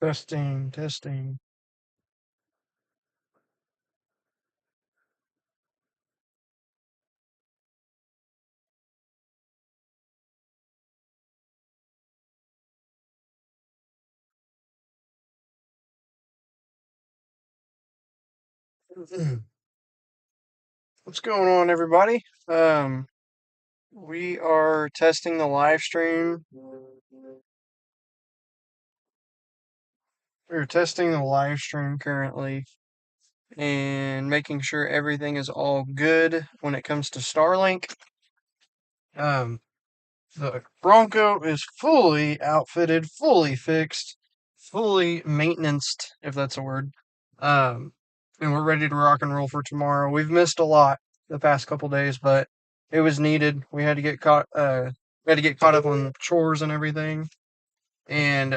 Testing, testing. What's going on, everybody? We are testing the live stream. We're testing the live stream currently and making sure everything is all good when it comes to Starlink. Um, the Bronco is fully outfitted, fully fixed, fully maintained, if that's a word. Um, and we're ready to rock and roll for tomorrow. We've missed a lot the past couple days, but it was needed. We had to get caught up on chores and everything, and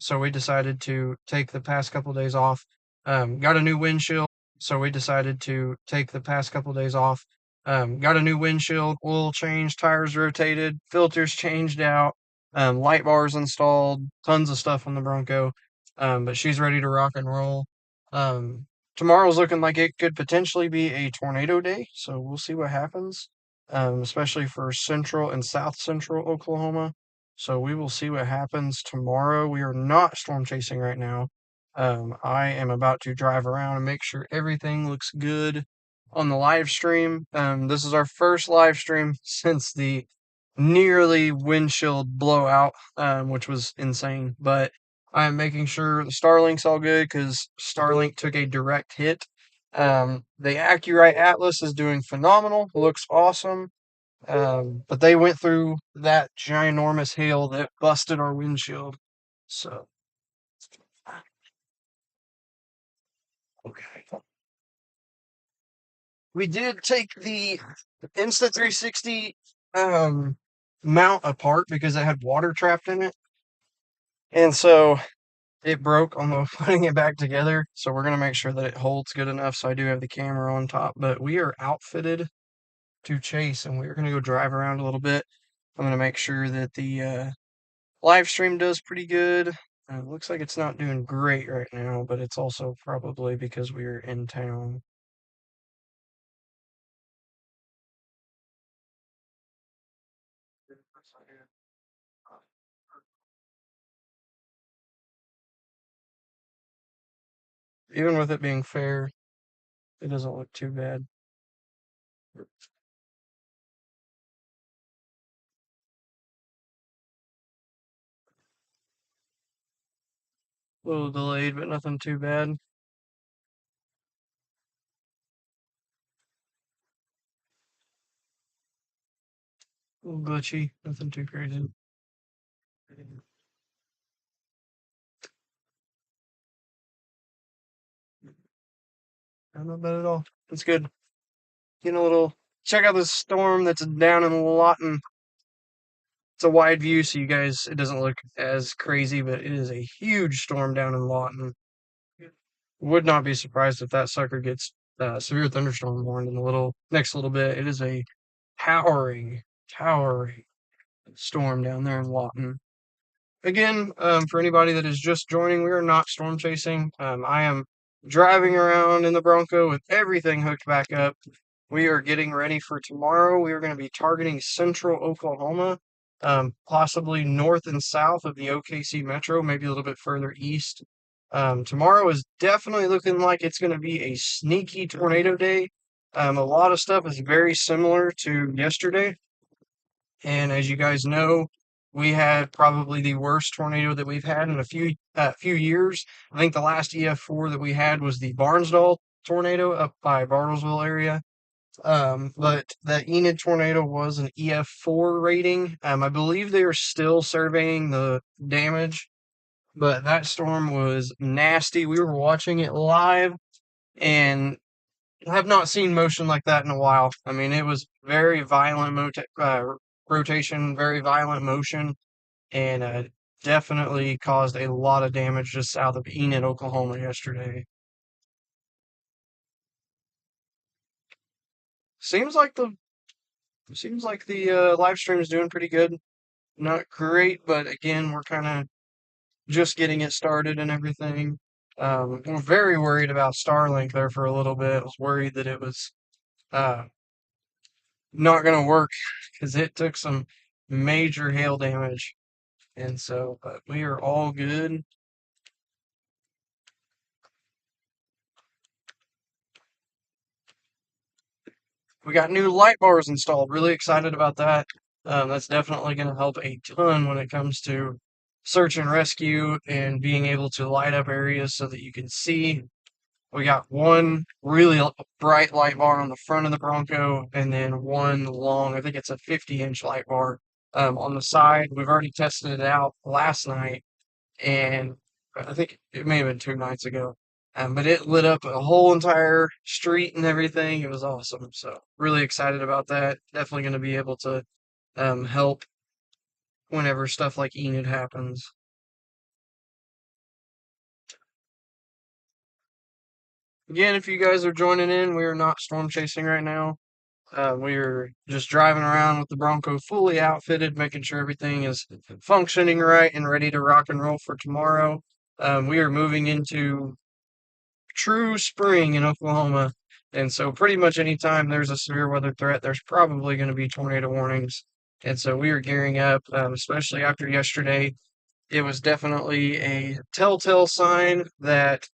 so we decided to take the past couple days off. Got a new windshield, so we decided to take the past couple days off. Got a new windshield, oil change, tires rotated, filters changed out, light bars installed, tons of stuff on the Bronco. But she's ready to rock and roll. Um, Tomorrow's looking like it could potentially be a tornado day, so we'll see what happens. Especially for central and south central Oklahoma. So we will see what happens tomorrow. We are not storm chasing right now. I am about to drive around and make sure everything looks good on the live stream. This is our first live stream since the nearly windshield blowout, which was insane. But I am making sure the Starlink's all good because Starlink took a direct hit. The Accurite Atlas is doing phenomenal. Looks awesome. But they went through that ginormous hail that busted our windshield. So, okay. We did take the Insta360 mount apart because it had water trapped in it. And so it broke on the putting it back together. So we're going to make sure that it holds good enough. So I do have the camera on top. But we are outfitted to chase and we're going to go drive around a little bit. I'm going to make sure that the live stream does pretty good. Looks like it's not doing great right now, but it's also probably because we're in town. Even with it being fair, it doesn't look too bad. A little delayed, but nothing too bad. A little glitchy, nothing too crazy. Not bad at all. It's good. Getting a little. Check out this storm that's down in Lawton. It's a wide view, so you guys, it doesn't look as crazy, but it is a huge storm down in Lawton. Would not be surprised if that sucker gets severe thunderstorm warned in the next little bit. It is a towering, towering storm down there in Lawton. Again, for anybody that is just joining, we are not storm chasing. I am driving around in the Bronco with everything hooked back up. We are getting ready for tomorrow. We are going to be targeting central Oklahoma, possibly north and south of the OKC metro, maybe a little bit further east. Tomorrow is definitely looking like it's going to be a sneaky tornado day. A lot of stuff is very similar to yesterday. And as you guys know, we had probably the worst tornado that we've had in a few years. I think the last EF4 that we had was the Barnsdall tornado up by Bartlesville area. But the Enid tornado was an EF4 rating. I believe they are still surveying the damage, but that storm was nasty. We were watching it live and have not seen motion like that in a while. I mean, it was very violent rotation, very violent motion, and definitely caused a lot of damage just south of Enid, Oklahoma yesterday. Seems like the live stream is doing pretty good. Not great, but again, we're kind of just getting it started and everything. We're very worried about Starlink there for a little bit. I was worried that it was uh, not going to work because it took some major hail damage. And so, but we are all good. We got new light bars installed. Really excited about that. That's definitely going to help a ton when it comes to search and rescue and being able to light up areas so that you can see. We got one really bright light bar on the front of the Bronco, and then one long, I think it's a 50-inch light bar on the side. We've already tested it out last night, and I think it may have been 2 nights ago. But it lit up a whole entire street and everything. It was awesome. So really excited about that. Definitely going to be able to help whenever stuff like Enid happens. Again, if you guys are joining in, we are not storm chasing right now. We're just driving around with the Bronco fully outfitted, making sure everything is functioning right and ready to rock and roll for tomorrow. We are moving into true spring in Oklahoma. And so, pretty much anytime there's a severe weather threat, there's probably going to be tornado warnings. And so, we are gearing up, especially after yesterday. It was definitely a telltale sign that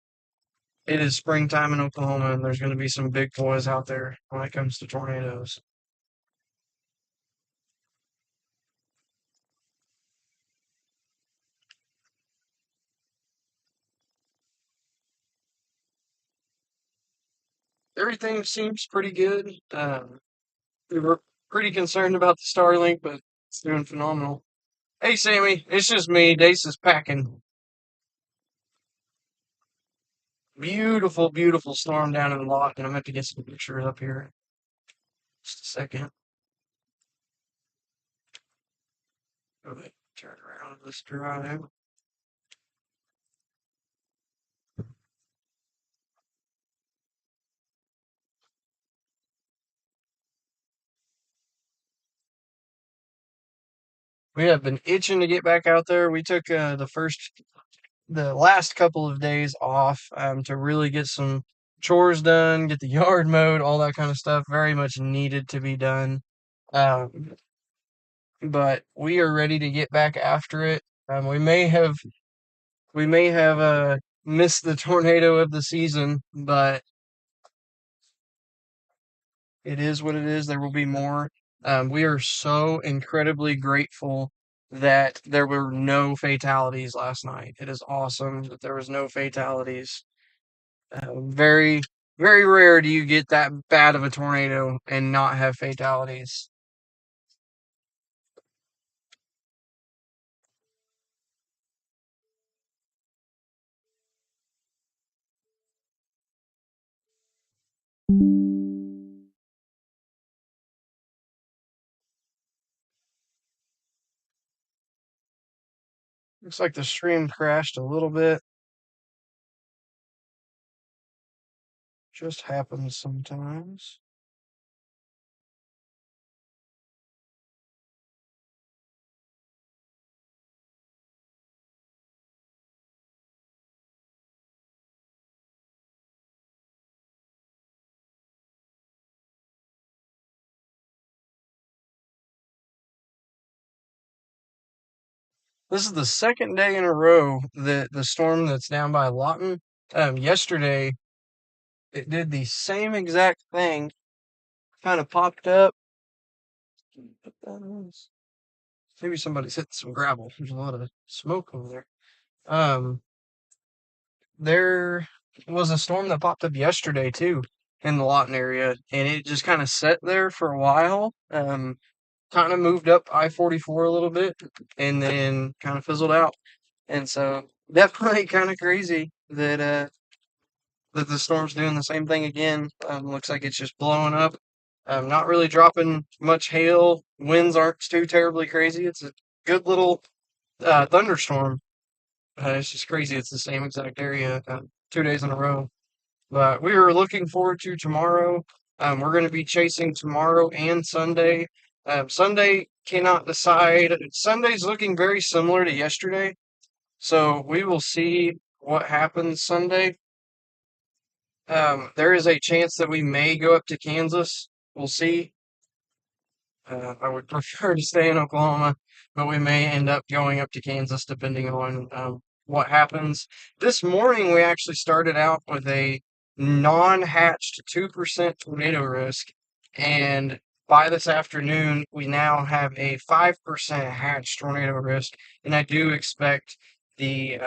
it is springtime in Oklahoma and there's going to be some big boys out there when it comes to tornadoes. Everything seems pretty good. We were pretty concerned about the Starlink, but it's doing phenomenal. Hey, Sammy, it's just me. Dace is packing. Beautiful, beautiful storm down in the lot, and I'm going to get some pictures up here. Just a second. Go ahead, turn around this drive. We have been itching to get back out there. We took the last couple of days off to really get some chores done, get the yard mowed, all that kind of stuff. Very much needed to be done. Um, but we are ready to get back after it. We may have missed the tornado of the season, but it is what it is. There will be more. We are so incredibly grateful that there were no fatalities last night. It is awesome that there was no fatalities. Very, very rare do you get that bad of a tornado and not have fatalities. Looks like the stream crashed a little bit. Just happens sometimes. This is the second day in a row that the storm that's down by Lawton. Yesterday, it did the same exact thing. Kind of popped up. Maybe somebody's hitting some gravel. There's a lot of smoke over there. Um, there was a storm that popped up yesterday too in the Lawton area, and it just kind of sat there for a while. Kind of moved up I-44 a little bit, and then kind of fizzled out. And so definitely kind of crazy that the storm's doing the same thing again. Looks like it's just blowing up. Not really dropping much hail. Winds aren't too terribly crazy. It's a good little thunderstorm. It's just crazy. It's the same exact area 2 days in a row. But we are looking forward to tomorrow. We're going to be chasing tomorrow and Sunday. Sunday cannot decide. Sunday's looking very similar to yesterday. So we will see what happens Sunday. There is a chance that we may go up to Kansas. We'll see. I would prefer to stay in Oklahoma, but we may end up going up to Kansas depending on what happens. This morning, we actually started out with a non-hatched 2% tornado risk, and by this afternoon, we now have a 5% hatched tornado risk, and I do expect the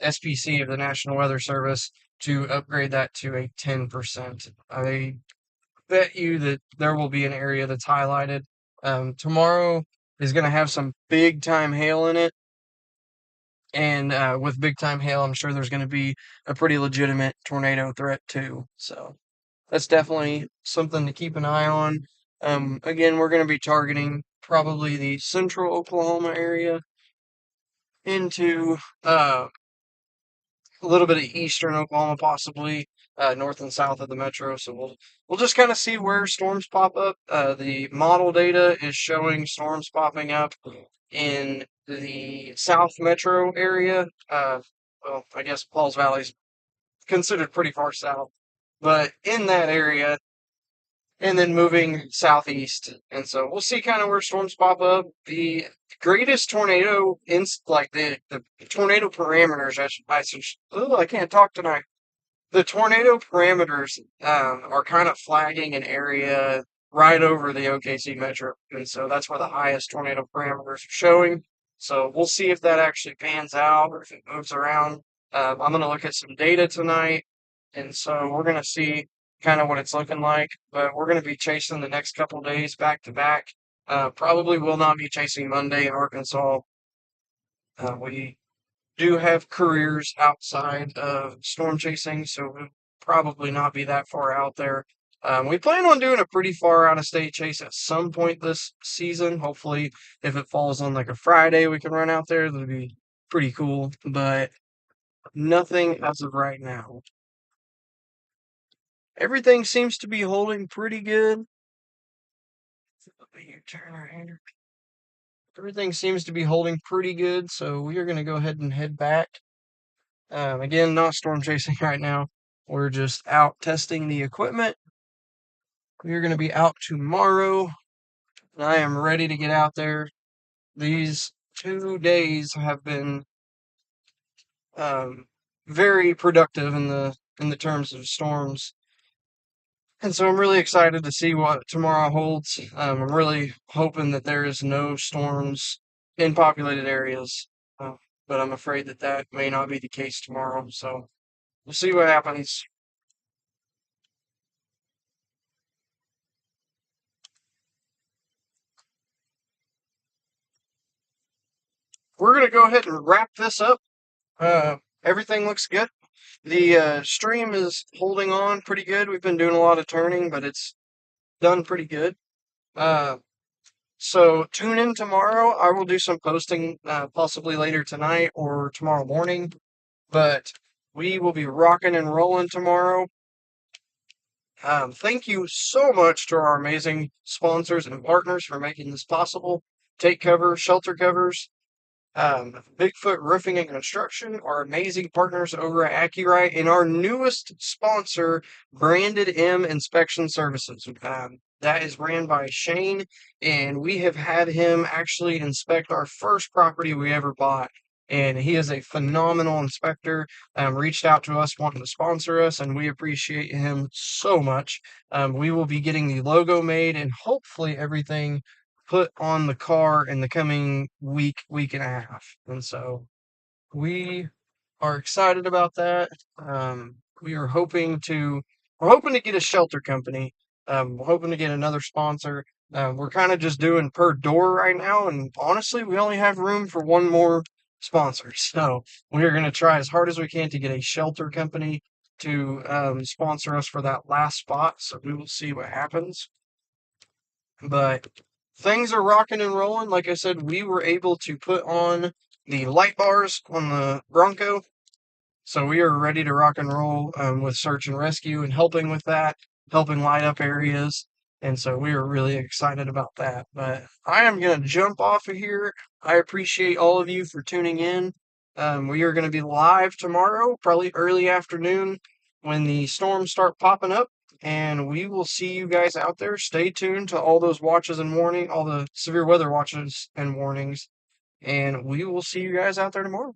SPC of the National Weather Service to upgrade that to a 10%. I bet you that there will be an area that's highlighted. Tomorrow is going to have some big time hail in it. And with big time hail, I'm sure there's going to be a pretty legitimate tornado threat too. So that's definitely something to keep an eye on. Again, we're going to be targeting probably the central Oklahoma area into a little bit of eastern Oklahoma, possibly north and south of the metro. So we'll just kind of see where storms pop up. The model data is showing storms popping up in the South Metro area. Well, I guess Pauls Valley's considered pretty far south, but in that area, and then moving southeast. And so we'll see kind of where storms pop up. The greatest tornado in like the tornado parameters. I can't talk tonight. The tornado parameters are kind of flagging an area right over the OKC metro, and so that's where the highest tornado parameters are showing. So we'll see if that actually pans out or if it moves around. I'm going to look at some data tonight, and so we're going to see kind of what it's looking like. But we're going to be chasing the next couple days back to back. Probably will not be chasing Monday in Arkansas. We do have careers outside of storm chasing, so we'll probably not be that far out there. We plan on doing a pretty far out of state chase at some point this season. Hopefully, if it falls on like a Friday, we can run out there. That'd be pretty cool, but nothing as of right now. Everything seems to be holding pretty good. Turn right here. Everything seems to be holding pretty good, so we are going to go ahead and head back. Again, not storm chasing right now. We're just out testing the equipment. We're going to be out tomorrow, and I am ready to get out there. These 2 days have been very productive in the terms of storms, and so I'm really excited to see what tomorrow holds. I'm really hoping that there is no storms in populated areas, uh, but I'm afraid that that may not be the case tomorrow. So we'll see what happens. We're going to go ahead and wrap this up. Everything looks good. The stream is holding on pretty good. We've been doing a lot of turning, but it's done pretty good. Uh, so tune in tomorrow. I will do some posting possibly later tonight or tomorrow morning, but we will be rocking and rolling tomorrow. Thank you so much to our amazing sponsors and partners for making this possible. Take Cover, Shelter Covers, Bigfoot Roofing and Construction, our amazing partners over at AccuRite, and our newest sponsor, Branded M Inspection Services. That is ran by Shane, and we have had him actually inspect our first property we ever bought. And he is a phenomenal inspector. Reached out to us wanting to sponsor us, and we appreciate him so much. We will be getting the logo made and hopefully everything put on the car in the coming week and a half. And so we are excited about that. We are we're hoping to get a shelter company. We're hoping to get another sponsor. We're kind of just doing per door right now, and honestly, we only have room for one more sponsor. So we are going to try as hard as we can to get a shelter company to sponsor us for that last spot. So we will see what happens. But things are rocking and rolling. Like I said, we were able to put on the light bars on the Bronco. So we are ready to rock and roll with search and rescue and helping with that, helping light up areas. And so we are really excited about that. But I am going to jump off of here. I appreciate all of you for tuning in. We are going to be live tomorrow, probably early afternoon when the storms start popping up, and we will see you guys out there. Stay tuned to all those watches and all the severe weather watches and warnings, and we will see you guys out there tomorrow.